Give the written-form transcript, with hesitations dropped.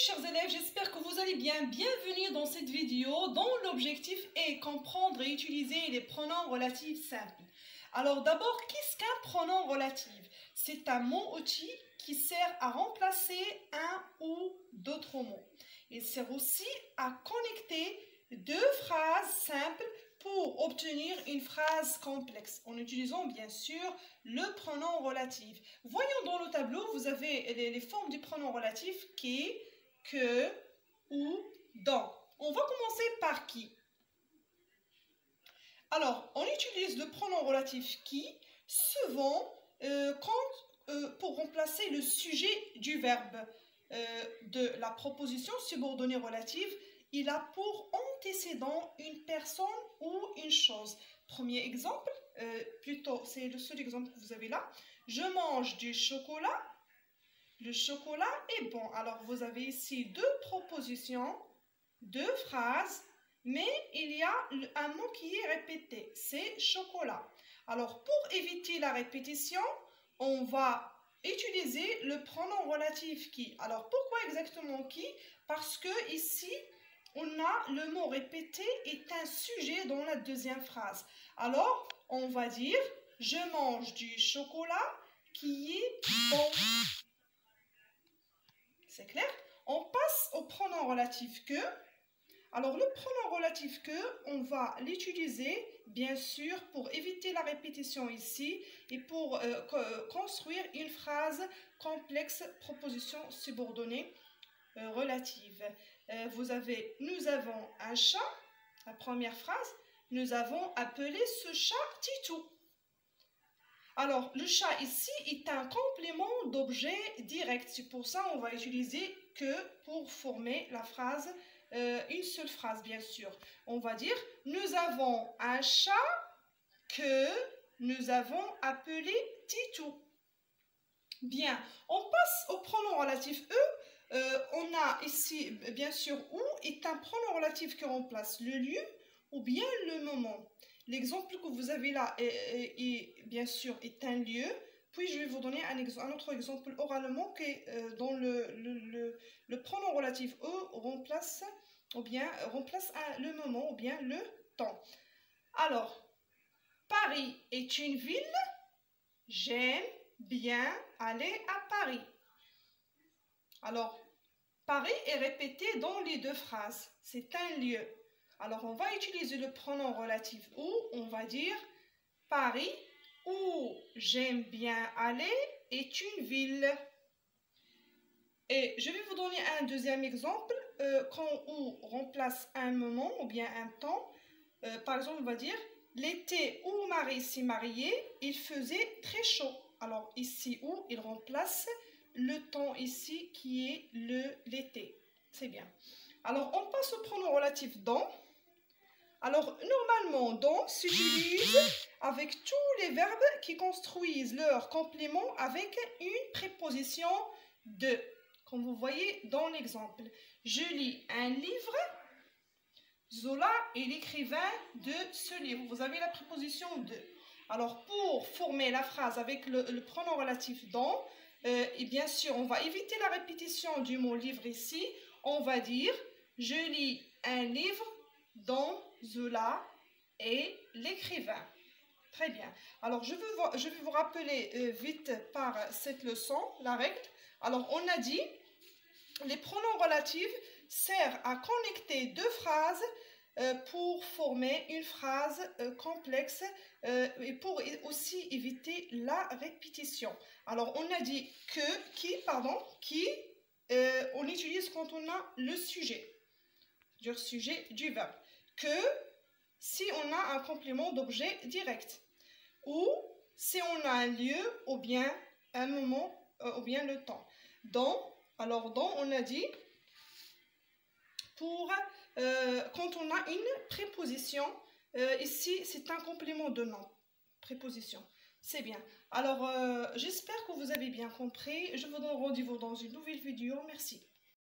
chers élèves, j'espère que vous allez bien. Bienvenue dans cette vidéo dont l'objectif est comprendre et utiliser les pronoms relatifs simples. Alors d'abord, qu'est-ce qu'un pronom relatif? C'est un mot-outil qui sert à remplacer un ou d'autres mots. Il sert aussi à connecter deux phrases simples pour obtenir une phrase complexe, en utilisant bien sûr le pronom relatif. Voyons dans le tableau, vous avez les formes du pronom relatif qui, que, ou, dans. On va commencer par qui. Alors, on utilise le pronom relatif qui souvent pour remplacer le sujet du verbe de la proposition subordonnée relative. Il a pour antécédent une personne ou une chose. Premier exemple, plutôt c'est le seul exemple que vous avez là. Je mange du chocolat. Le chocolat est bon. Alors vous avez ici deux propositions, deux phrases, mais il y a un mot qui est répété, c'est chocolat. Alors pour éviter la répétition, on va utiliser le pronom relatif qui. Alors pourquoi exactement qui? Parce que ici, on a le mot répété est un sujet dans la deuxième phrase. Alors, on va dire « Je mange du chocolat qui est bon ». C'est clair? On passe au pronom relatif que. Alors, le pronom relatif que, on va l'utiliser, bien sûr, pour éviter la répétition ici et pour construire une phrase complexe, proposition subordonnée relative. Nous avons un chat, la première phrase, nous avons appelé ce chat Titou. Alors, le chat ici est un complément d'objet direct. C'est pour ça qu'on va utiliser que pour former la phrase, une seule phrase, bien sûr. On va dire, nous avons un chat que nous avons appelé Titou. Bien, on passe au pronom relatif E. On a ici, bien sûr, où est un pronom relatif qui remplace le lieu ou bien le moment. L'exemple que vous avez là, bien sûr, est un lieu. Puis, je vais vous donner un autre exemple oralement qui, dont le pronom relatif E remplace le moment ou bien le temps. Alors, Paris est une ville. J'aime bien aller à Paris. Alors, Paris est répété dans les deux phrases. C'est un lieu. Alors, on va utiliser le pronom relatif où. On va dire Paris, où j'aime bien aller, est une ville. Et je vais vous donner un deuxième exemple. Quand où remplace un moment ou bien un temps. Par exemple, on va dire l'été où Marie s'est mariée, il faisait très chaud. Alors, ici où il remplace le temps ici qui est l'été. C'est bien. Alors, on passe au pronom relatif dans. Alors, normalement, dans s'utilise avec tous les verbes qui construisent leur complément avec une préposition de. Comme vous voyez dans l'exemple. Je lis un livre. Zola est l'écrivain de ce livre. Vous avez la préposition de. Alors, pour former la phrase avec le pronom relatif dans, et bien sûr, on va éviter la répétition du mot livre ici. On va dire, je lis un livre dont Zola est l'écrivain. Très bien. Alors, je vais vous rappeler vite par cette leçon, la règle. Alors, on a dit, les pronoms relatifs servent à connecter deux phrases pour former une phrase complexe et pour aussi éviter la répétition. Alors, on a dit que, qui, on utilise quand on a le sujet, du sujet du verbe. Que, si on a un complément d'objet direct. Ou, si on a un lieu ou bien un moment ou bien le temps. Dans, alors dans, on a dit pour quand on a une préposition, ici c'est un complément de nom, préposition, c'est bien. Alors j'espère que vous avez bien compris, je vous donne rendez-vous dans une nouvelle vidéo, merci.